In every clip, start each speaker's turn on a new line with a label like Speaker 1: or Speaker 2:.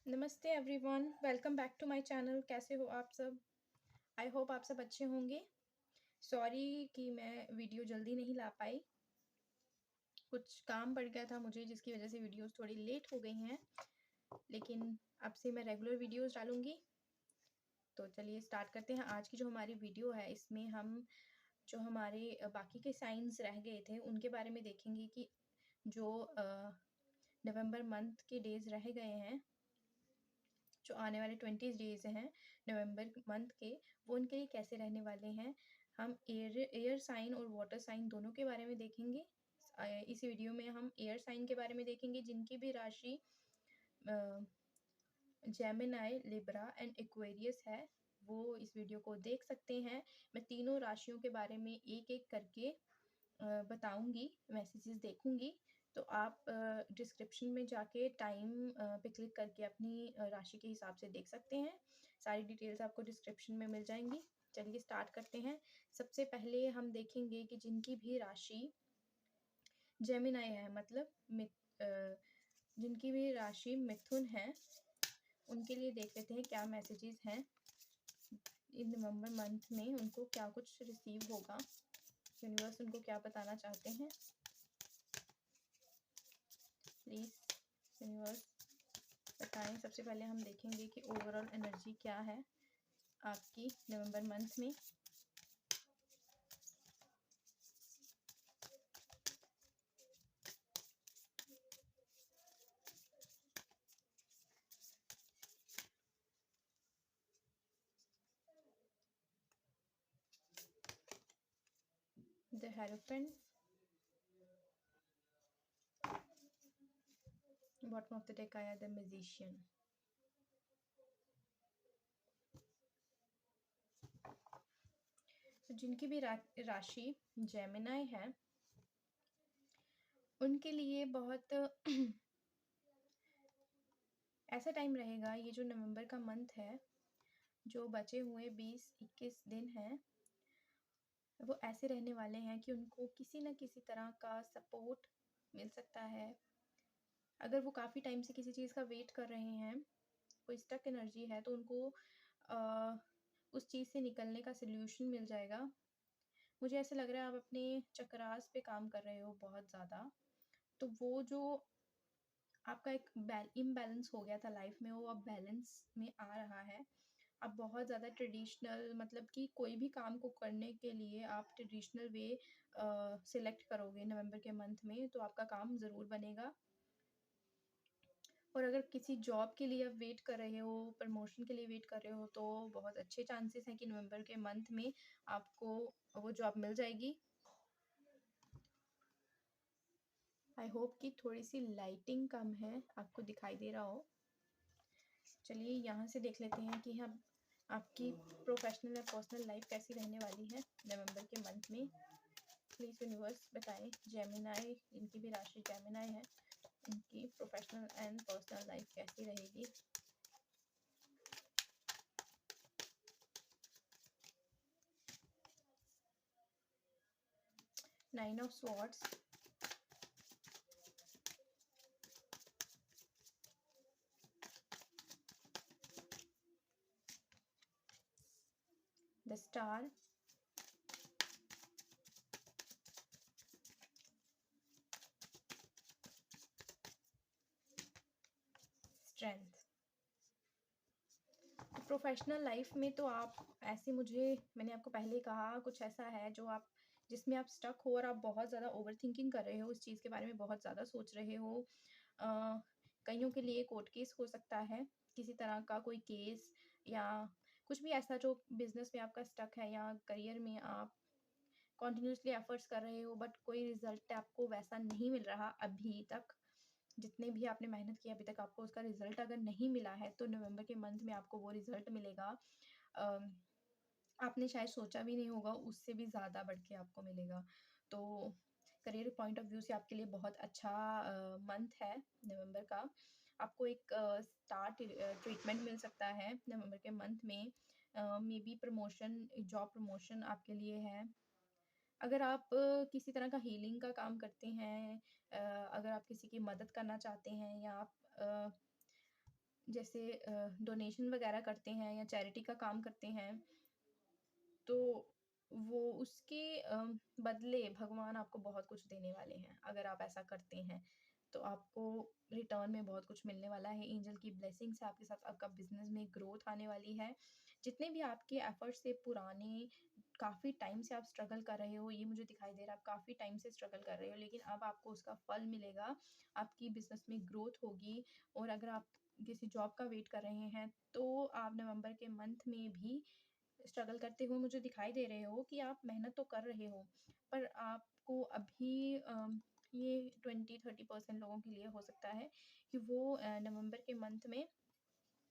Speaker 1: नमस्ते everyone, welcome back to my channel. कैसे हो आप सब? आई होप आप सब अच्छे होंगे। सॉरी कि मैं वीडियो जल्दी नहीं ला पाई, कुछ काम पड़ गया था मुझे जिसकी वजह से वीडियोस थोड़ी लेट हो गई हैं, लेकिन अब से मैं रेगुलर वीडियोस डालूंगी। तो चलिए स्टार्ट करते हैं। आज की जो हमारी वीडियो है इसमें हम जो हमारे बाकी के साइंस रह गए थे उनके बारे में देखेंगे कि जो नवंबर मंथ के डेज रह गए हैं, जो आने वाले 20 डेज़ हैं नवंबर मंथ के, वो उनके लिए कैसे रहने वाले हैं। हम एयर साइन और वाटर साइन दोनों के बारे में देखेंगे। इस वीडियो में हम एयर साइन के बारे में देखेंगे जिनकी भी राशि जेमिनी, लिब्रा एंड एक्वेरियस है, वो इस वीडियो को देख सकते हैं। मैं तीनों राशियों के बारे में एक-एक करके बताऊँगी, मैसेजेस देखूँगी। तो आप डिस्क्रिप्शन में जाके टाइम पे क्लिक करके अपनी राशि के हिसाब से देख सकते हैं। सारी डिटेल्स आपको डिस्क्रिप्शन में मिल जाएँगी। चलिए स्टार्ट करते हैं। सबसे पहले हम देखेंगे कि जिनकी भी राशि जेमिनी है, मतलब जिनकी भी राशि मिथुन है, उनके लिए देख लेते हैं क्या मैसेजेस हैं। इन नवंबर मंथ में उनको क्या कुछ रिसीव होगा, यूनिवर्स उनको क्या बताना चाहते हैं। प्लीज़ यूनिवर्स बताएं। सबसे पहले हम देखेंगे कि ओवरऑल एनर्जी क्या है आपकी नवंबर मंथ में। The hierophant, bottom of the deck आया द मैजिशियन। तो जिनकी भी राशि जेमिनी है उनके लिए बहुत ऐसा टाइम रहेगा। ये जो नवंबर का मंथ है, जो बचे हुए 20-21 दिन हैं, वो ऐसे रहने वाले हैं कि उनको किसी न किसी तरह का सपोर्ट मिल सकता है। अगर वो काफ़ी टाइम से किसी चीज़ का वेट कर रहे हैं, कोई स्टक एनर्जी है, तो उनको उस चीज़ से निकलने का सल्यूशन मिल जाएगा। मुझे ऐसा लग रहा है आप अपने चक्रास पे काम कर रहे हो बहुत ज़्यादा, तो वो जो आपका एक इम्बैलेंस हो गया था लाइफ में, वो अब बैलेंस में आ रहा है। आप बहुत ज़्यादा ट्रेडिशनल, मतलब कि कोई भी काम को करने के लिए आप ट्रेडिशनल वे सिलेक्ट करोगे नवंबर के मंथ में, तो आपका काम ज़रूर बनेगा। और अगर किसी जॉब के लिए आप वेट कर रहे हो, प्रमोशन के लिए वेट कर रहे हो, तो बहुत अच्छे चांसेस हैं कि नवंबर के मंथ में आपको वो जॉब मिल जाएगी। आई होप कि थोड़ी सी लाइटिंग कम है, आपको दिखाई दे रहा हो। चलिए यहाँ से देख लेते हैं कि हम आपकी प्रोफेशनल या पर्सनल लाइफ कैसी रहने वाली है नवंबर के मंथ में। प्लीज़ यूनिवर्स बताएं। जेमिनी, इनकी भी राशि जेमिनी है, इनकी प्रोफेशनल एंड पर्सनल लाइफ कैसी रहेगी। Nine of swords, the star, strength. Professional life में तो आप ऐसे, मैंने आपको पहले कहा, कुछ ऐसा है जो आप, जिसमें आप स्टक हो और आप बहुत ज़्यादा ओवर थिंकिंग कर रहे हो, उस चीज़ के बारे में बहुत ज़्यादा सोच रहे हो। कईयों के लिए कोर्ट केस हो सकता है, किसी तरह का कोई केस, या कुछ भी ऐसा जो बिजनेस में आपका स्टक है, या करियर में आप कॉन्टिन्यूसली एफर्ट्स कर रहे हो बट कोई रिजल्ट आपको वैसा नहीं मिल रहा अभी तक। जितने भी आपने मेहनत की अभी तक, आपको उसका रिजल्ट अगर नहीं मिला है, तो नवंबर के मंथ में आपको वो रिजल्ट मिलेगा। आपने शायद सोचा भी नहीं होगा, उससे भी ज़्यादा बढ़ के आपको मिलेगा। तो करियर पॉइंट ऑफ व्यू से आपके लिए बहुत अच्छा मंथ है नवंबर का। आपको एक स्टार ट्रीटमेंट मिल सकता है नवंबर के मंथ में। May be promotion, job promotion आपके लिए है। अगर आप किसी तरह का हीलिंग का काम करते हैं, अगर आप किसी की मदद करना चाहते हैं, या आप जैसे डोनेशन वगैरह करते हैं या चैरिटी का काम करते हैं, तो वो उसके बदले भगवान आपको बहुत कुछ देने वाले हैं। अगर आप ऐसा करते हैं, तो आपको रिटर्न में बहुत कुछ मिलने वाला है। एंजल की ब्लेसिंग से आपके साथ आपका बिज़नेस में ग्रोथ आने वाली है। जितने भी आपके एफर्ट्स से पुराने काफ़ी टाइम से आप स्ट्रगल कर रहे हो, ये मुझे दिखाई दे रहा है आप काफ़ी टाइम से स्ट्रगल कर रहे हो, लेकिन अब आपको उसका फल मिलेगा। आपकी बिज़नेस में ग्रोथ होगी। और अगर आप किसी जॉब का वेट कर रहे हैं, तो आप नवंबर के मंथ में भी स्ट्रगल करते हुए मुझे दिखाई दे रहे हो कि आप मेहनत तो कर रहे हो, पर आपको अभी ये 20-30% लोगों के लिए हो सकता है कि वो नवंबर के मंथ में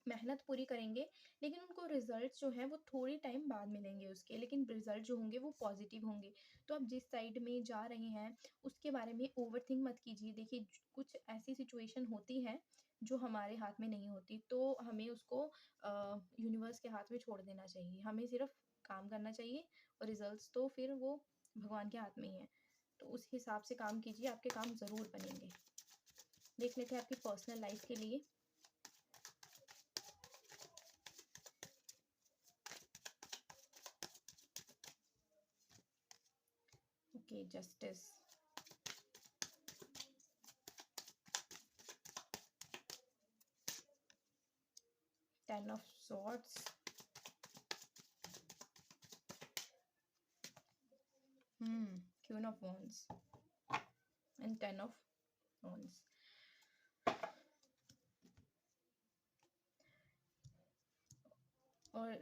Speaker 1: मेहनत पूरी करेंगे, लेकिन उनको रिज़ल्ट्स जो हैं वो थोड़ी टाइम बाद मिलेंगे उसके, लेकिन रिज़ल्ट जो होंगे वो पॉज़िटिव होंगे। तो आप जिस साइड में जा रहे हैं, उसके बारे में ओवरथिंक मत कीजिए। देखिए कुछ ऐसी सिचुएशन होती है जो हमारे हाथ में नहीं होती, तो हमें उसको यूनिवर्स के हाथ में छोड़ देना चाहिए। हमें सिर्फ़ काम करना चाहिए और रिज़ल्ट्स तो फिर वो भगवान के हाथ में ही है। तो उस हिसाब से काम कीजिए, आपके काम ज़रूर बनेंगे। देख लेते हैं आपकी पर्सनल लाइफ़ के लिए। Okay, justice. 10 of swords, Queen of wands and 10 of wands. और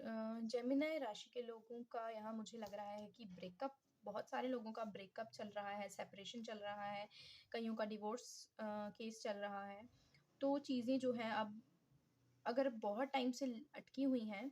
Speaker 1: जेमिनी राशि के लोगों का यहाँ मुझे लग रहा है कि ब्रेकअप, बहुत सारे लोगों का ब्रेकअप चल रहा है, सेपरेशन चल रहा है, कईयों का डिवोर्स केस चल रहा है। तो चीज़ें जो हैं अब अगर बहुत टाइम से अटकी हुई हैं,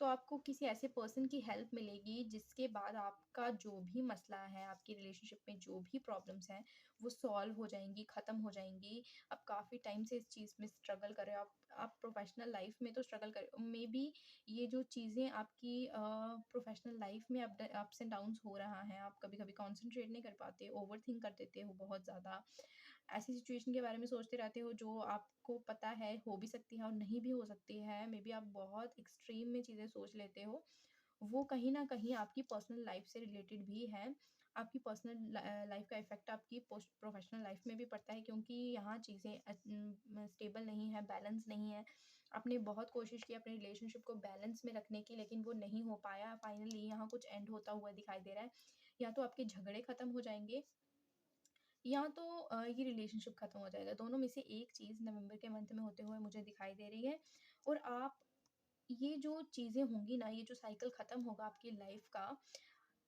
Speaker 1: तो आपको किसी ऐसे पर्सन की हेल्प मिलेगी जिसके बाद आपका जो भी मसला है, आपकी रिलेशनशिप में जो भी प्रॉब्लम्स हैं, वो सॉल्व हो जाएँगी, ख़त्म हो जाएँगी। आप काफ़ी टाइम से इस चीज़ में स्ट्रगल कर रहे हो, आप प्रोफ़ेशनल लाइफ़ में तो स्ट्रगल कर मेबी ये जो चीज़ें आपकी प्रोफ़ेशनल लाइफ़ में अप्स एंड डाउन्स हो रहा है, आप कभी-कभी कॉन्संट्रेट नहीं कर पाते, ओवरथिंक कर देते हो बहुत ज़्यादा। ऐसी सिचुएशन के बारे में सोचते रहते हो जो आपको पता है हो भी सकती है और नहीं भी हो सकती है। मे बी आप बहुत एक्सट्रीम में चीज़ें सोच लेते हो। वो कहीं न कहीं आपकी पर्सनल लाइफ़ से रिलेटेड भी है। आपकी पर्सनल लाइफ़ का इफ़ेक्ट आपकी प्रोफ़ेशनल लाइफ़ में भी पड़ता है, क्योंकि यहाँ चीज़ें स्टेबल नहीं है, बैलेंस नहीं है। आपने बहुत कोशिश की अपने रिलेशनशिप को बैलेंस में रखने की, लेकिन वो नहीं हो पाया। फाइनली यहाँ कुछ एंड होता हुआ दिखाई दे रहा है। या तो आपके झगड़े ख़त्म हो जाएँगे, या तो ये रिलेशनशिप खत्म हो जाएगा। दोनों में से एक चीज़ नवंबर के मंथ में होते हुए मुझे दिखाई दे रही है। और आप ये जो चीज़ें होंगी ना, ये जो साइकिल खत्म होगा आपकी लाइफ का,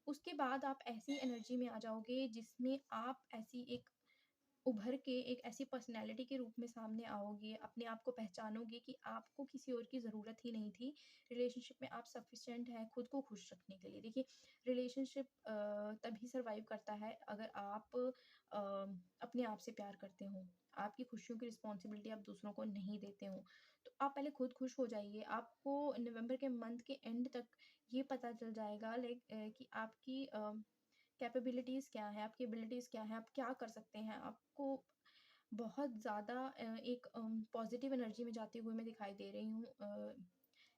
Speaker 1: उसके बाद आप ऐसी एनर्जी में आ जाओगे जिसमें आप ऐसी एक उभर के एक ऐसी पर्सनैलिटी के रूप में सामने आओगे, अपने आप को पहचानोगे कि आपको किसी और की ज़रूरत ही नहीं थी। रिलेशनशिप में आप सफिशिएंट हैं खुद को खुश रखने के लिए। देखिए, रिलेशनशिप तभी सर्वाइव करता है अगर आप अपने आप से प्यार करते हो। आपकी खुशियों की रिस्पॉन्सिबिलिटी आप दूसरों को नहीं देते हो। तो आप पहले खुद खुश हो जाइए। आपको नवंबर के मंथ के एंड तक ये पता चल जाएगा कि आपकी कैपेबिलिटीज़ क्या हैं, आपकी एबिलिटीज़ क्या हैं, आप क्या कर सकते हैं। आपको बहुत ज़्यादा एक पॉज़िटिव एनर्जी में जाते हुए मैं दिखाई दे रही हूँ।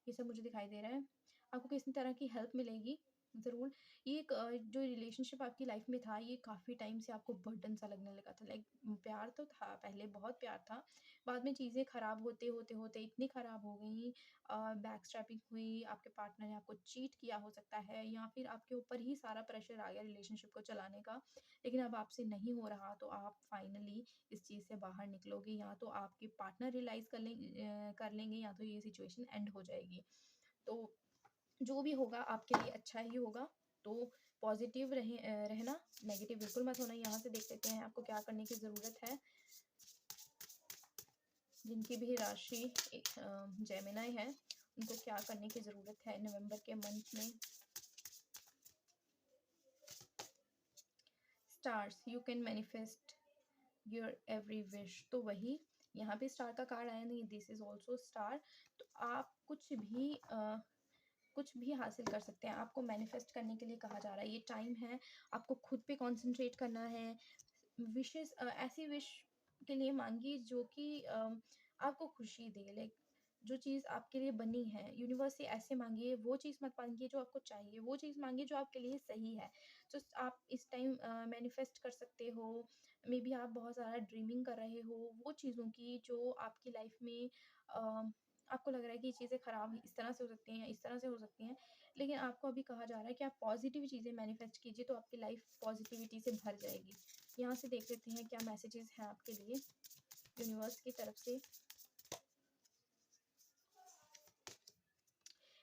Speaker 1: ये सब मुझे दिखाई दे रहा है। आपको किसी तरह की हेल्प मिलेगी ज़रूर। ये एक जो रिलेशनशिप आपकी लाइफ़ में था, ये काफ़ी टाइम से आपको बर्डन सा लगने लगा था। लाइक प्यार तो था, पहले बहुत प्यार था। बाद में चीज़ें ख़राब होते इतनी ख़राब हो गई, बैकस्टैबिंग हुई, आपके पार्टनर ने आपको चीट किया हो सकता है, या फिर आपके ऊपर ही सारा प्रेशर आ गया रिलेशनशिप को चलाने का। लेकिन अब आपसे नहीं हो रहा, तो आप फाइनली इस चीज़ से बाहर निकलोगे। या तो आपके पार्टनर रियलाइज़ कर लेंगे, या तो ये सिचुएशन एंड हो जाएगी। तो जो भी होगा आपके लिए अच्छा ही होगा। तो पॉज़िटिव रहना, नेगेटिव बिल्कुल मत होना। यहाँ से देख लेते हैं आपको क्या करने की ज़रूरत है। जिनकी भी राशि जेमिनी है, उनको क्या करने की ज़रूरत है नवंबर के मंथ में। Stars, you can manifest your every wish. तो वही यहाँ पे स्टार का कार्ड आया नहीं, दिस इज ऑल्सो स्टार। तो आप कुछ भी हासिल कर सकते हैं। आपको मैनिफेस्ट करने के लिए कहा जा रहा है, ये टाइम है आपको खुद पे कंसंट्रेट करना है। विशेस ऐसी विश के लिए मांगिए जो कि आपको खुशी दे। लाइक जो चीज़ आपके लिए बनी है, यूनिवर्स से ऐसे माँगिए, वो चीज़ मत माँगिए जो आपको चाहिए, वो चीज़ माँगिए जो आपके लिए सही है। जो आप इस टाइम मैनिफेस्ट कर सकते हो, मेबी आप बहुत ज़्यादा ड्रीमिंग कर रहे हो, वो चीज़ों की जो आपकी लाइफ़ में आपको लग रहा है कि ये चीज़ें ख़राब इस तरह से हो सकती हैं या इस तरह से हो सकती हैं, लेकिन आपको अभी कहा जा रहा है कि आप पॉज़िटिव चीज़ें मैनिफेस्ट कीजिए, तो आपकी लाइफ़ पॉज़िटिविटी से भर जाएगी। यहाँ से देख लेते हैं क्या मैसेजेस हैं आपके लिए यूनिवर्स की तरफ से।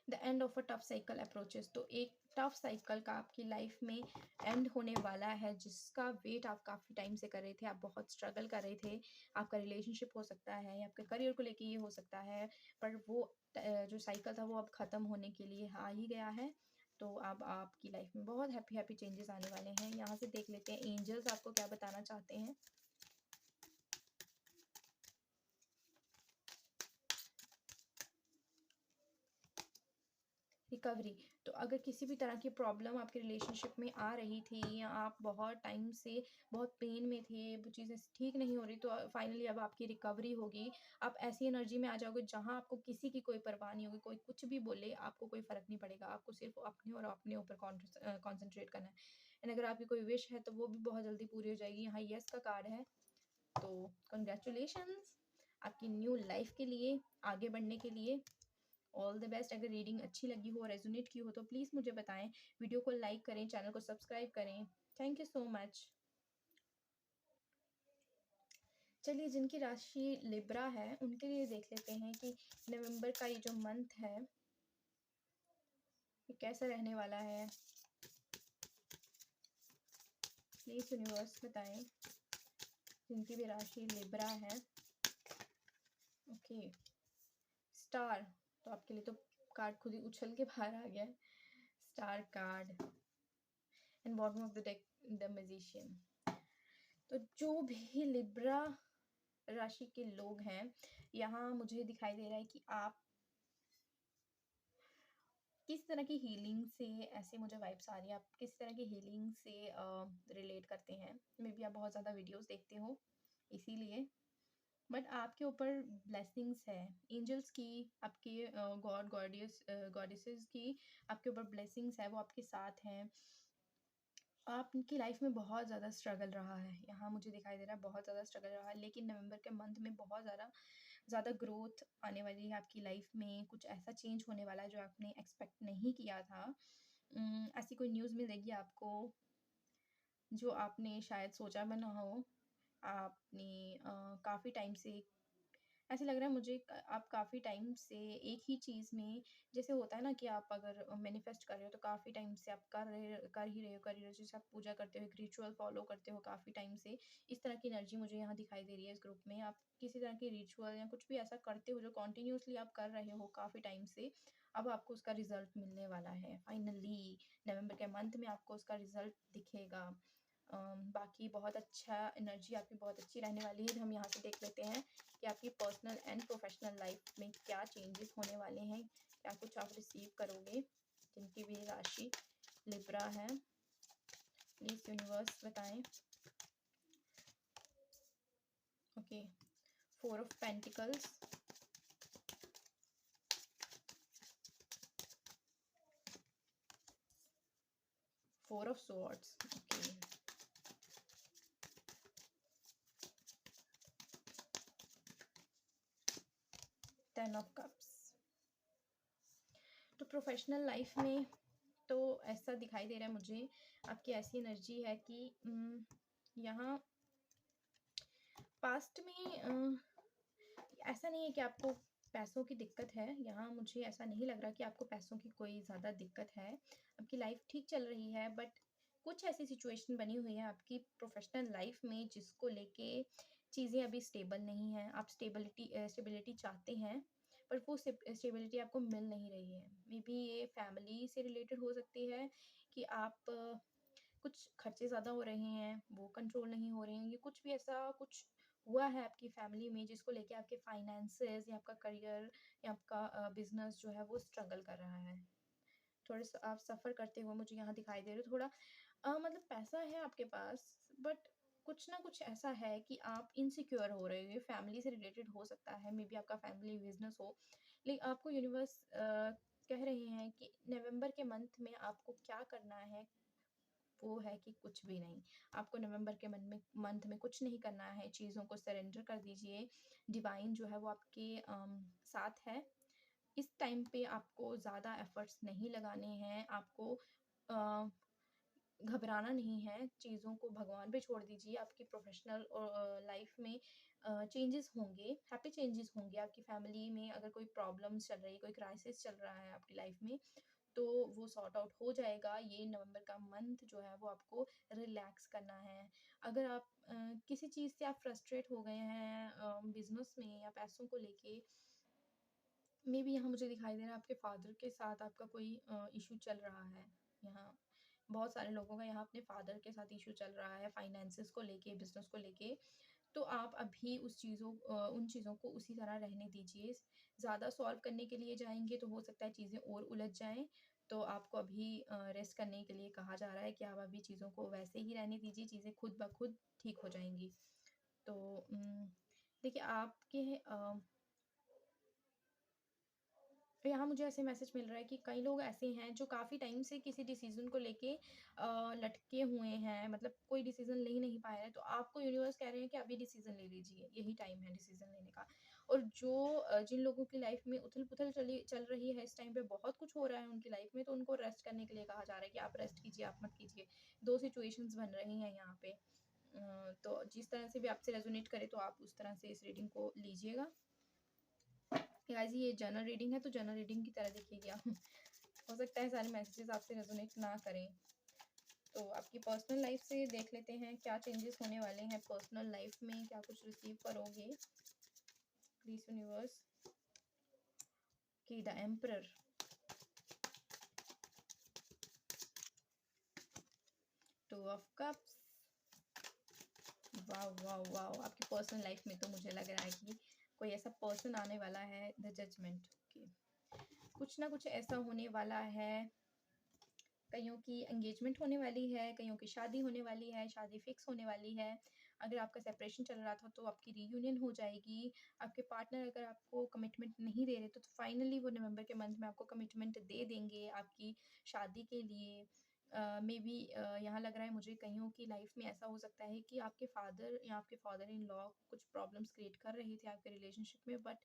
Speaker 1: The end of a tough cycle approaches, तो एक टफ साइकिल का आपकी लाइफ में एंड होने वाला है, जिसका वेट आप काफ़ी टाइम से कर रहे थे, आप बहुत स्ट्रगल कर रहे थे। आपका रिलेशनशिप हो सकता है या आपके करियर को लेके ये हो सकता है, पर वो जो साइकिल था वो अब ख़त्म होने के लिए आ ही गया है। तो अब आपकी लाइफ में बहुत हैप्पी हैप्पी चेंजेस आने वाले हैं। यहाँ से देख लेते हैं एंजल्स आपको क्या बताना चाहते हैं। रिकवरी, तो अगर किसी भी तरह की प्रॉब्लम आपके रिलेशनशिप में आ रही थी या आप बहुत टाइम से बहुत पेन में थे, वो चीज़ें ठीक नहीं हो रही, तो फाइनली अब आपकी रिकवरी होगी। आप ऐसी एनर्जी में आ जाओगे जहाँ आपको किसी की कोई परवाह नहीं होगी, कोई कुछ भी बोले आपको कोई फ़र्क नहीं पड़ेगा, आपको सिर्फ अपने और अपने ऊपर कॉन्सेंट्रेट करना है। एंड अगर आपकी कोई विश है तो वो भी बहुत जल्दी पूरी हो जाएगी। यहाँ येस का कार्ड है, तो कंग्रेचुलेशंस आपकी न्यू लाइफ के लिए, आगे बढ़ने के लिए ऑल द बेस्ट। अगर रीडिंग अच्छी लगी हो, रेजोनेट की हो, तो प्लीज़ मुझे बताएं। वीडियो को लाइक करें, चैनल को सब्सक्राइब करें। Thank you so much. चलिए, जिनकी राशि लिब्रा है उनके लिए देख लेते हैं कि नवंबर का ये जो मंथ है ये कैसा रहने वाला है। प्लीज़ यूनिवर्स बताएं, जिनकी भी राशि लिब्रा है। ओके, स्टार, तो आपके लिए तो कार्ड खुद ही उछल के बाहर आ गया है, star card. And bottom of the deck the magician. तो जो भी लिब्रा राशि के लोग हैं, यहाँ मुझे दिखाई दे रहा है कि आप किस तरह की हीलिंग से, ऐसे मुझे वाइब्स आ रही है, आप किस तरह की हीलिंग से रिलेट करते हैं। मे बी आप बहुत ज़्यादा वीडियोस देखते हो इसीलिए, बट आपके ऊपर ब्लेसिंग्स है एंजल्स की, आपके गॉड गॉडियस गॉडेसेस की आपके ऊपर ब्लेसिंग्स है, वो आपके साथ हैं। आपकी लाइफ में बहुत ज़्यादा स्ट्रगल रहा है, यहाँ मुझे दिखाई दे रहा है बहुत ज़्यादा स्ट्रगल रहा है, लेकिन नवंबर के मंथ में बहुत ज़्यादा ज़्यादा ग्रोथ आने वाली है आपकी लाइफ में। कुछ ऐसा चेंज होने वाला है जो आपने एक्सपेक्ट नहीं किया था। ऐसी कोई न्यूज़ मिलेगी आपको जो आपने शायद सोचा भी ना हो। आपने काफ़ी टाइम से, ऐसे लग रहा है मुझे आप काफ़ी टाइम से एक ही चीज़ में, जैसे होता है ना कि आप अगर मैनिफेस्ट कर रहे हो तो काफ़ी टाइम से आप कर ही रहे हो, जैसे आप पूजा करते हो, एक रिचुअल फॉलो करते हो काफ़ी टाइम से। इस तरह की एनर्जी मुझे यहाँ दिखाई दे रही है इस ग्रुप में। आप किसी तरह की रिचुअल या कुछ भी ऐसा करते हो जो कॉन्टिन्यूसली आप कर रहे हो काफ़ी टाइम से, अब आपको उसका रिजल्ट मिलने वाला है फाइनली। नवंबर के मंथ में आपको उसका रिजल्ट दिखेगा। बाकी बहुत अच्छा, एनर्जी आपकी बहुत अच्छी रहने वाली है। हम यहाँ से देख लेते हैं कि आपकी पर्सनल एंड प्रोफेशनल लाइफ में क्या चेंजेस होने वाले हैं, क्या कुछ आप रिसीव करोगे। जिनकी भी राशि लिब्रा है, प्लीज़ यूनिवर्स बताएं। Okay, 4 of pentacles, 4 of swords, okay, 10 of cups. तो प्रोफेशनल लाइफ में तो ऐसा दिखाई दे रहा है मुझे, आपकी ऐसी एनर्जी है कि यहाँ पास्ट में ऐसा नहीं है कि आपको पैसों की दिक्कत है। यहाँ मुझे ऐसा नहीं लग रहा कि आपको पैसों की कोई ज़्यादा दिक्कत है। आपकी लाइफ ठीक चल रही है, बट कुछ ऐसी सिचुएशन बनी हुई है आपकी प्रोफेशनल लाइफ में जिसको लेके चीज़ें अभी स्टेबल नहीं हैं। आप स्टेबिलिटी चाहते हैं, पर वो स्टेबिलिटी आपको मिल नहीं रही है। मे बी ये फैमिली से रिलेटेड हो सकती है कि आप कुछ खर्चे ज़्यादा हो रहे हैं, वो कंट्रोल नहीं हो रहे हैं। ये कुछ भी ऐसा कुछ हुआ है आपकी फैमिली में जिसको लेके आपके फाइनेंसेस या आपका करियर या आपका बिजनेस जो है वो स्ट्रगल कर रहा है। थोड़े आप सफ़र करते हुए मुझे यहाँ दिखाई दे रहे हो। थोड़ा मतलब पैसा है आपके पास, बट कुछ ना कुछ ऐसा है कि आप इनसिक्योर हो रहे हो। ये फैमिली से रिलेटेड हो सकता है, मे बी आपका फैमिली बिजनेस हो आपको यूनिवर्स कह रहे हैं कि नवंबर के मंथ में आपको क्या करना है, वो है कि कुछ भी नहीं। आपको नवंबर के मंथ में कुछ नहीं करना है, चीज़ों को सरेंडर कर दीजिए। डिवाइन जो है वो आपके साथ है। इस टाइम पे आपको ज़्यादा एफर्ट्स नहीं लगाने हैं, आपको अ, घबराना नहीं है, चीज़ों को भगवान पे छोड़ दीजिए। आपकी प्रोफ़ेशनल लाइफ़ में चेंजेस होंगे, हैप्पी चेंजेस होंगे। आपकी फ़ैमिली में अगर कोई प्रॉब्लम्स चल रही, कोई क्राइसिस चल रहा है आपकी लाइफ़ में, तो वो सॉर्ट आउट हो जाएगा। ये नवंबर का मंथ जो है वो आपको रिलैक्स करना है। अगर आप किसी चीज़ से आप फ्रस्ट्रेट हो गए हैं बिज़नेस में या पैसों को लेके, मेबी यहाँ मुझे दिखाई दे रहा है आपके फादर के साथ आपका कोई इशू चल रहा है। यहाँ बहुत सारे लोगों का यहाँ अपने फादर के साथ इशू चल रहा है फाइनेंसेस को लेके, बिज़नेस को लेके। तो आप अभी उन चीज़ों को उसी तरह रहने दीजिए। ज़्यादा सॉल्व करने के लिए जाएँगे तो हो सकता है चीज़ें और उलझ जाएँ। तो आपको अभी रेस्ट करने के लिए कहा जा रहा है कि आप अभी चीज़ों को वैसे ही रहने दीजिए, चीज़ें खुद ब खुद ठीक हो जाएँगी। तो देखिए आपके तो यहाँ मुझे ऐसे मैसेज मिल रहा है कि कई लोग ऐसे हैं जो काफ़ी टाइम से किसी डिसीज़न को लेके लटके हुए हैं, मतलब कोई डिसीज़न ले ही नहीं पाए हैं। तो आपको यूनिवर्स कह रहे हैं कि अभी डिसीज़न ले लीजिए, यही टाइम है डिसीज़न लेने का। और जिन लोगों की लाइफ़ में उथल-पुथल चल रही है इस टाइम पे, बहुत कुछ हो रहा है उनकी लाइफ़ में, तो उनको रेस्ट करने के लिए कहा जा रहा है कि आप रेस्ट कीजिए, आप मत कीजिए। 2 सिचुएशंस बन रही हैं यहाँ पे। तो जिस तरह से भी आपसे रेज़ोनेट करे तो आप उस तरह से इस रीडिंग को लीजिएगा। गाइस ये जनरल रीडिंग है तो जनरल रीडिंग की तरह देखिएगा। हो सकता है सारे मैसेजेस आपसे रेजोनेट ना करें। तो आपकी पर्सनल लाइफ से देख लेते हैं क्या चेंजेस होने वाले हैं पर्सनल लाइफ में, क्या कुछ रिसीव करोगे प्लीज यूनिवर्स। की the emperor, two of cups, wow wow wow. आपकी पर्सनल लाइफ में तो मुझे लग रहा है कि कोई ऐसा पर्सन आने वाला है, द जजमेंट। ओके, कुछ ना कुछ ऐसा होने वाला है। कईयों की एंगेजमेंट होने वाली है, कईयों की शादी होने वाली है, शादी फिक्स होने वाली है। अगर आपका सेपरेशन चल रहा था तो आपकी रीयूनियन हो जाएगी। आपके पार्टनर अगर आपको कमिटमेंट नहीं दे रहे तो फाइनली वो नवंबर के मंथ में आपको कमिटमेंट दे देंगे आपकी शादी के लिए। मे बी यहाँ लग रहा है मुझे कईयों की लाइफ में ऐसा हो सकता है कि आपके फादर या आपके फादर इन लॉ कुछ प्रॉब्लम्स क्रिएट कर रहे थे आपके रिलेशनशिप में, बट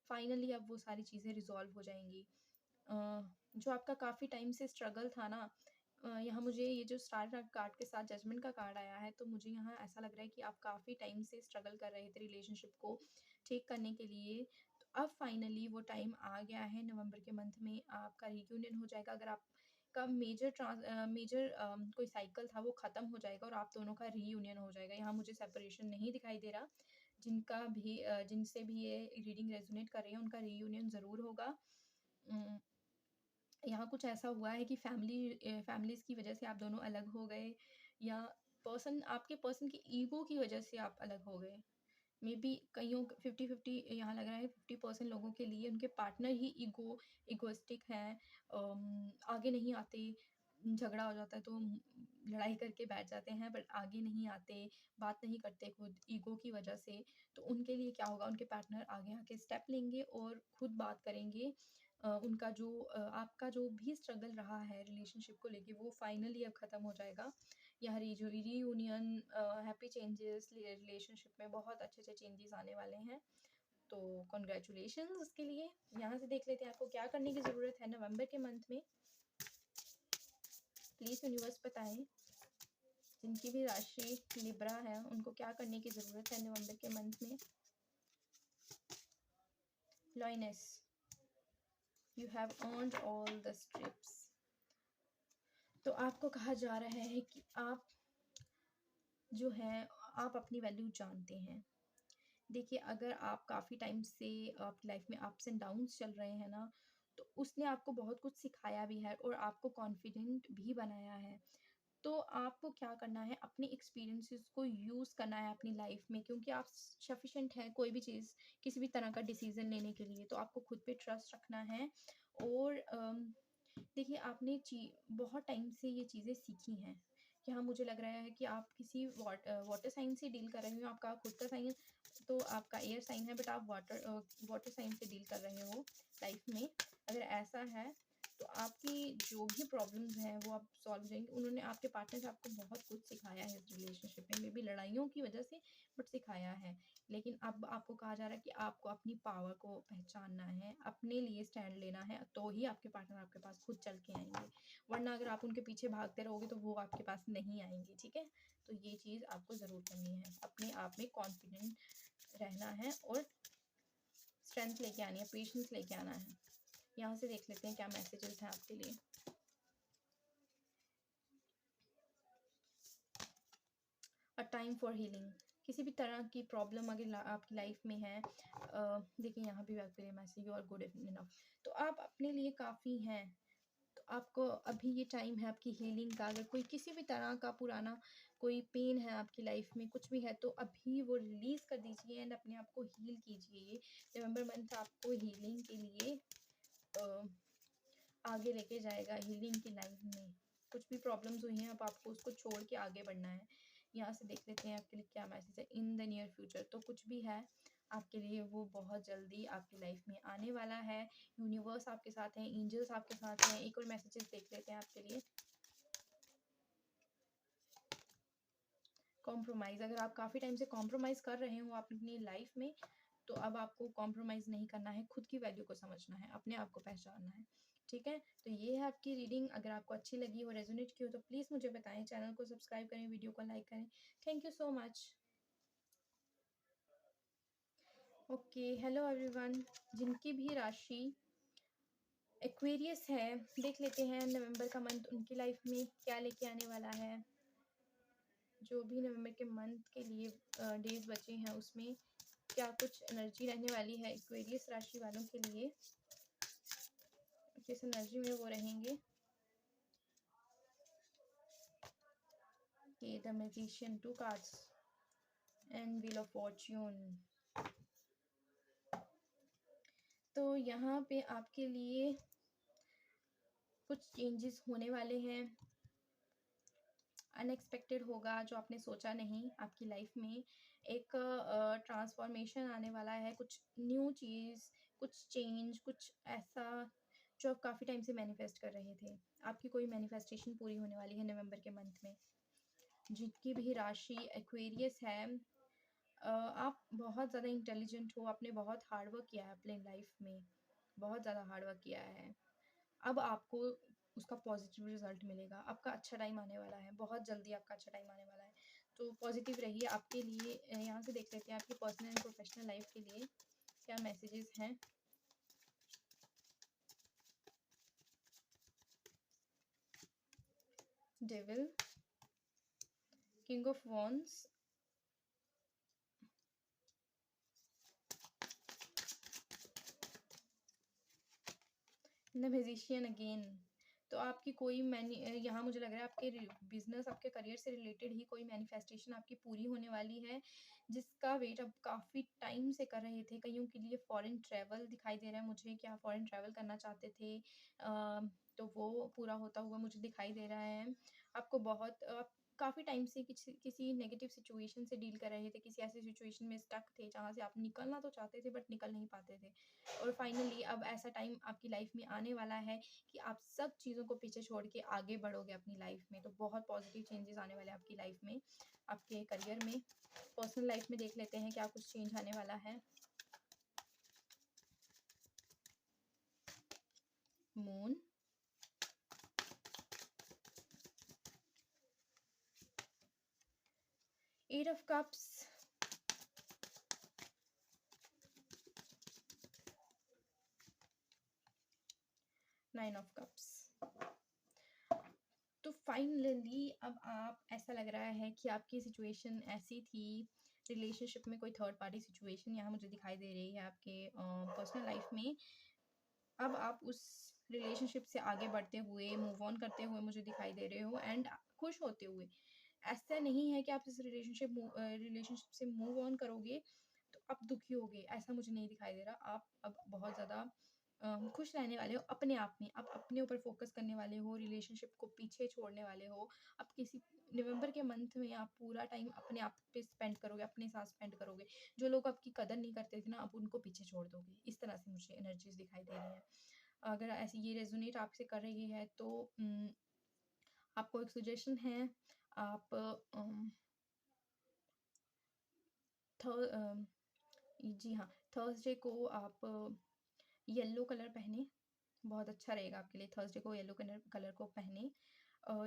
Speaker 1: फाइनली अब वो सारी चीज़ें रिजॉल्व हो जाएंगी। जो आपका काफ़ी टाइम से स्ट्रगल था ना, यहाँ मुझे ये जो स्टार कार्ड के साथ जजमेंट का कार्ड आया है, तो मुझे यहाँ ऐसा लग रहा है कि आप काफ़ी टाइम से स्ट्रगल कर रहे थे रिलेशनशिप को ठीक करने के लिए। तो अब फाइनली वो टाइम आ गया है, नवंबर के मंथ में आपका रियूनियन हो जाएगा। अगर आपका मेजर कोई साइकिल था वो ख़त्म हो जाएगा और आप दोनों का रीयूनियन हो जाएगा। यहाँ मुझे सेपरेशन नहीं दिखाई दे रहा। जिनसे भी ये रीडिंग रेजोनेट कर रही है उनका रीयूनियन ज़रूर होगा। यहाँ कुछ ऐसा हुआ है कि फैमिलीज़ की वजह से आप दोनों अलग हो गए, या आपके पर्सन की ईगो की वजह से आप अलग हो गए। मे बी कईयों 50-50 यहाँ लग रहा है, 50% लोगों के लिए उनके पार्टनर ही इगोइस्टिक हैं, आगे नहीं आते। झगड़ा हो जाता है तो लड़ाई करके बैठ जाते हैं, बट आगे नहीं आते, बात नहीं करते खुद ईगो की वजह से। तो उनके लिए क्या होगा, उनके पार्टनर आगे आके स्टेप लेंगे और खुद बात करेंगे। आपका जो भी स्ट्रगल रहा है रिलेशनशिप को लेके वो फाइनली अब ख़त्म हो जाएगा। यहाँ रीयूनियन, हैप्पी चेंजेस, रिलेशनशिप में बहुत अच्छे चेंजेस आने वाले हैं। तो कॉन्ग्रेचुलेशंस उसके लिए। यहाँ से देख लेते हैं आपको क्या करने की ज़रूरत है नवंबर के मंथ में। प्लीज़ यूनिवर्स बताएं जिनकी भी राशि लिब्रा है उनको क्या करने की ज़रूरत है नवंबर के मंथ में। Lioness, you have earned all the strips. तो आपको कहा जा रहा है कि आप जो हैं आप अपनी वैल्यू जानते हैं। देखिए अगर आप काफ़ी टाइम से आपकी लाइफ में अप्स एंड डाउन्स चल रहे हैं ना, तो उसने आपको बहुत कुछ सिखाया भी है और आपको कॉन्फिडेंट भी बनाया है। तो आपको क्या करना है, अपने एक्सपीरियंसेस को यूज़ करना है अपनी लाइफ में, क्योंकि आप सफिशिएंट हैं कोई भी चीज़, किसी भी तरह का डिसीज़न लेने के लिए। तो आपको खुद पे ट्रस्ट रखना है। और देखिए आपने बहुत टाइम से ये चीज़ें सीखी हैं। यहाँ मुझे लग रहा है कि आप किसी वाटर साइन से डील कर रहे हो। आपका खुद का साइन तो आपका एयर साइन है, बट आप वाटर साइन से डील कर रहे हो। लाइफ में। अगर ऐसा है तो आपकी जो भी प्रॉब्लम्स हैं वो आप सॉल्व हो जाएंगी। उन्होंने, आपके पार्टनर आपको बहुत कुछ सिखाया है इस रिलेशनशिप में, मे बी लड़ाइयों की वजह से, बट सिखाया है। लेकिन अब आपको कहा जा रहा है कि आपको अपनी पावर को पहचानना है, अपने लिए स्टैंड लेना है, तो ही आपके पार्टनर आपके पास खुद चल के आएंगे। वरना अगर आप उनके पीछे भागते रहोगे तो वो आपके पास नहीं आएंगे। ठीक है, तो ये चीज़ आपको ज़रूर करनी है, अपने आप में कॉन्फिडेंट रहना है और स्ट्रेंथ लेके आनी है, पेशेंस लेके आना है। यहाँ से देख लेते हैं क्या मैसेजेस हैं आपके लिए। A time for healing. किसी भी तरह की प्रॉब्लम अगर आपकी लाइफ में है, देखिए यहाँ भी आपके लिए message, you are good enough, तो आप अपने लिए काफ़ी हैं। तो आपको अभी ये टाइम है आपकी हीलिंग का। अगर कोई किसी भी तरह का पुराना कोई पेन है आपकी लाइफ में, कुछ भी है, तो अभी वो रिलीज़ कर दीजिए एंड अपने आप को हील कीजिए। नवंबर मंथ आपको हीलिंग के लिए आगे लेके जाएगा, हीलिंग की लाइफ में। कुछ भी प्रॉब्लम्स हुई हैं, अब आपको उसको छोड़ के आगे बढ़ना है। यहाँ से देख लेते हैं आपके लिए क्या मैसेज है इन द नियर फ्यूचर। तो कुछ भी है आपके लिए वो बहुत जल्दी आपकी लाइफ में आने वाला है। यूनिवर्स आपके साथ हैं, एंजल्स आपके साथ हैं। एक और मैसेजेस देख लेते हैं आपके लिए। कॉम्प्रोमाइज़, अगर आप काफ़ी टाइम से कॉम्प्रोमाइज़ कर रहे हो अपनी लाइफ में, तो अब आपको कॉम्प्रोमाइज़ नहीं करना है, खुद की वैल्यू को समझना है, अपने आप को पहचानना है। ठीक है, तो ये है आपकी रीडिंग। अगर आपको अच्छी लगी हो, रेजोनेट की हो, तो प्लीज़ मुझे बताएं। चैनल को सब्सक्राइब करें, वीडियो को लाइक करें। Thank you so much. Okay, hello everyone. जिनकी भी राशि एक्वेरियस है, देख लेते हैं नवंबर का मंथ उनकी लाइफ में क्या लेके आने वाला है। जो भी नवंबर के मंथ के लिए डेज बचे हैं उसमें क्या कुछ एनर्जी रहने वाली है एक्वेरियस राशि वालों के लिए, किस एनर्जी में वो रहेंगे। ये the magician, 2 cards and wheel of Fortune. तो यहाँ पे आपके लिए कुछ चेंजेस होने वाले हैं, अनएक्सपेक्टेड होगा, जो आपने सोचा नहीं। आपकी लाइफ में एक ट्रांसफॉर्मेशन आने वाला है, कुछ न्यू चीज़, कुछ चेंज, कुछ ऐसा जो आप काफ़ी टाइम से मैनिफेस्ट कर रहे थे। आपकी कोई मैनिफेस्टेशन पूरी होने वाली है नवंबर के मंथ में। जिनकी भी राशि एक्वेरियस है, आप बहुत ज़्यादा इंटेलिजेंट हो, आपने बहुत हार्ड वर्क किया है अपने लाइफ में, बहुत ज़्यादा हार्ड वर्क किया है। अब आपको उसका पॉजिटिव रिजल्ट मिलेगा। आपका अच्छा टाइम आने वाला है, बहुत जल्दी आपका अच्छा टाइम आने वाला है। तो पॉजिटिव रहिए। आपके लिए यहाँ से देख लेते हैं आपकी पर्सनल एंड प्रोफेशनल लाइफ के लिए क्या मैसेजेस हैं। Devil, king of wands, the magician again. तो आपकी कोई यहाँ मुझे लग रहा है आपके बिजनेस, आपके करियर से रिलेटेड ही कोई मैनिफेस्टेशन आपकी पूरी होने वाली है, जिसका वेट आप काफ़ी टाइम से कर रहे थे। कईयों के लिए फॉरेन ट्रैवल दिखाई दे रहा है मुझे, कि आप फॉरेन ट्रैवल करना चाहते थे, तो वो पूरा होता हुआ मुझे दिखाई दे रहा है। आपको बहुत काफ़ी टाइम से किसी नेगेटिव सिचुएशन से डील कर रहे थे, किसी ऐसी सिचुएशन में स्टक थे जहाँ से आप निकलना तो चाहते थे बट निकल नहीं पाते थे। और फाइनली अब ऐसा टाइम आपकी लाइफ में आने वाला है कि आप सब चीज़ों को पीछे छोड़ के आगे बढ़ोगे अपनी लाइफ में। तो बहुत पॉजिटिव चेंजेस आने वाले हैं आपकी लाइफ में, आपके करियर में। पर्सनल लाइफ में देख लेते हैं क्या कुछ चेंज आने वाला है। Moon, eight of cups, nine of cups. तो फाइनली अब आप, ऐसा लग रहा है कि आपकी सिचुएशन ऐसी थी रिलेशनशिप में, कोई थर्ड पार्टी सिचुएशन यहाँ मुझे दिखाई दे रही है आपके पर्सनल लाइफ में। अब आप उस रिलेशनशिप से आगे बढ़ते हुए, मूव ऑन करते हुए मुझे दिखाई दे रहे हो एंड खुश होते हुए। ऐसा नहीं है कि आप इस रिलेशनशिप से मूव ऑन करोगे तो आप दुखी होगे, ऐसा मुझे नहीं दिखाई दे रहा। आप अब बहुत ज़्यादा खुश रहने वाले हो अपने आप में, आप अपने ऊपर फ़ोकस करने वाले हो, रिलेशनशिप को पीछे छोड़ने वाले हो। आप किसी नवंबर के मंथ में आप पूरा टाइम अपने आप पे स्पेंड करोगे, अपने साथ स्पेंड करोगे। जो लोग आपकी कदर नहीं करते थे ना, आप उनको पीछे छोड़ दोगे। इस तरह से मुझे एनर्जीज़ दिखाई दे रही हैं। अगर ऐसी ये रेज़ोनेट आपसे कर रही है तो आपको एक सजेशन है, आप थ जी हाँ, थर्सडे को आप येलो कलर पहने, बहुत अच्छा रहेगा आपके लिए। थर्सडे को येलो कलर कलर को पहने,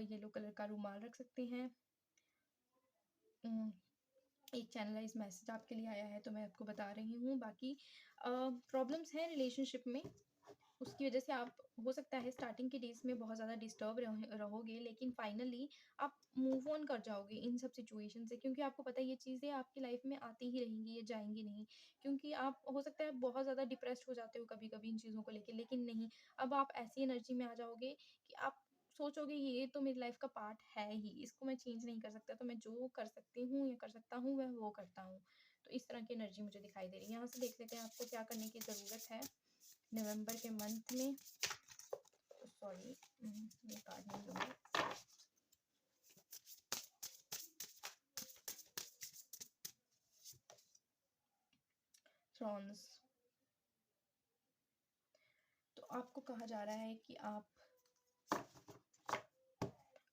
Speaker 1: येलो कलर का रुमाल रख सकते हैं। उम, एक चैनलाइज़ मैसेज आपके लिए आया है तो मैं आपको बता रही हूँ। बाकी प्रॉब्लम्स हैं रिलेशनशिप में, उसकी वजह से आप हो सकता है स्टार्टिंग के डेज़ में बहुत ज़्यादा डिस्टर्ब रहोगे, लेकिन फाइनली आप मूव ऑन कर जाओगे इन सब सिचुएशन से, क्योंकि आपको पता है ये चीज़ें आपकी लाइफ में आती ही रहेंगी, ये जाएँगी नहीं। क्योंकि आप हो सकता है बहुत ज़्यादा डिप्रेस्ड हो जाते हो कभी-कभी इन चीज़ों को लेके, लेकिन नहीं, अब आप ऐसी एनर्जी में आ जाओगे कि आप सोचोगे ये तो मेरी लाइफ का पार्ट है ही, इसको मैं चेंज नहीं कर सकता, तो मैं जो कर सकती हूँ या कर सकता हूँ, मैं वो करता हूँ। तो इस तरह की एनर्जी मुझे दिखाई दे रही है। यहाँ से देख लेते हैं आपको क्या करने की ज़रूरत है नवंबर के मंथ में। सॉरी, ये कार्ड नहीं लूँगी। थ्रॉन्स। तो आपको कहा जा रहा है कि आप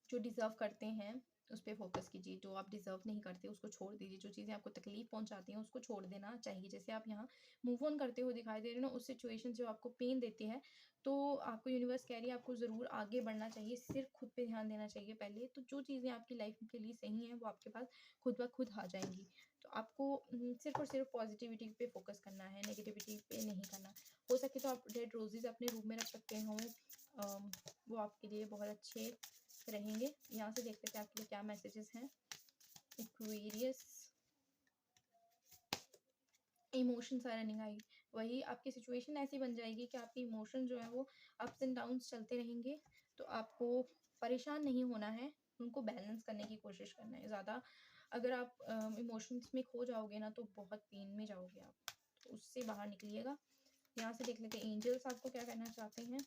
Speaker 1: जो डिज़र्व करते हैं उस पे फ़ोकस कीजिए, जो आप डिज़र्व नहीं करते उसको छोड़ दीजिए, जो चीज़ें आपको तकलीफ़ पहुँचाती हैं उसको छोड़ देना चाहिए। जैसे आप यहाँ मूव ऑन करते हुए दिखाई दे रहे हो ना उस सिचुएशन जो आपको पेन देती है, तो आपको यूनिवर्स कह रही है आपको ज़रूर आगे बढ़ना चाहिए, सिर्फ़ खुद पे ध्यान देना चाहिए पहले। तो जो चीज़ें आपकी लाइफ़ के लिए सही हैं वो आपके पास खुद ब खुद आ जाएँगी। तो आपको सिर्फ़ और सिर्फ़ पॉज़िटिविटी पे फ़ोकस करना है, नेगेटिविटी पे नहीं करना। हो सके तो आप रेड रोज़ेज़ अपने रूम में रख सकते हो, वो आपके लिए बहुत अच्छे रहेंगे। यहाँ से देखते हैं आपके लिए क्या मैसेजेस हैं। Aquarius, emotions are running high. वही आपकी सिचुएशन ऐसी बन जाएगी कि आपके इमोशन जो है वो अप्स एंड डाउन्स चलते रहेंगे, तो आपको परेशान नहीं होना है, उनको बैलेंस करने की कोशिश करना है। ज़्यादा अगर आप इमोशंस में खो जाओगे ना तो बहुत पेन में जाओगे आप, तो उससे बाहर निकलिएगा। यहाँ से देख लेते हैं एंजल्स आपको क्या कहना चाहते हैं।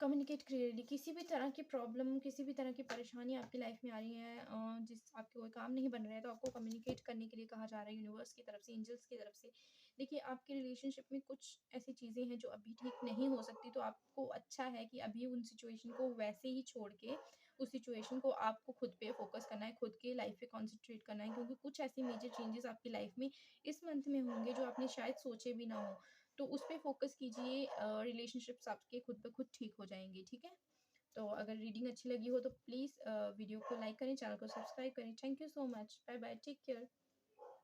Speaker 1: कम्युनिकेट क्लियरली, किसी भी तरह की प्रॉब्लम, किसी भी तरह की परेशानी आपकी लाइफ में आ रही है, जिस आपके कोई काम नहीं बन रहा है, तो आपको कम्युनिकेट करने के लिए कहा जा रहा है यूनिवर्स की तरफ से, एंजल्स की तरफ से। देखिए आपके रिलेशनशिप में कुछ ऐसी चीज़ें हैं जो अभी ठीक नहीं हो सकती, तो आपको अच्छा है कि अभी उन सिचुएशन को वैसे ही छोड़ के उस सिचुएशन को आपको खुद पे फोकस करना है, खुद के लाइफ पे कॉन्सेंट्रेट करना है, क्योंकि कुछ ऐसी मेजर चेंजेस आपकी लाइफ में इस मंथ में होंगे जो आपने शायद सोचे भी ना हो। तो उस पे फ़ोकस कीजिए, रिलेशनशिप्स आपके खुद ब खुद ठीक हो जाएँगे, ठीक है? तो अगर रीडिंग अच्छी लगी हो तो प्लीज़ वीडियो को लाइक करें, चैनल को सब्सक्राइब करें। Thank you so much. Bye bye, take care.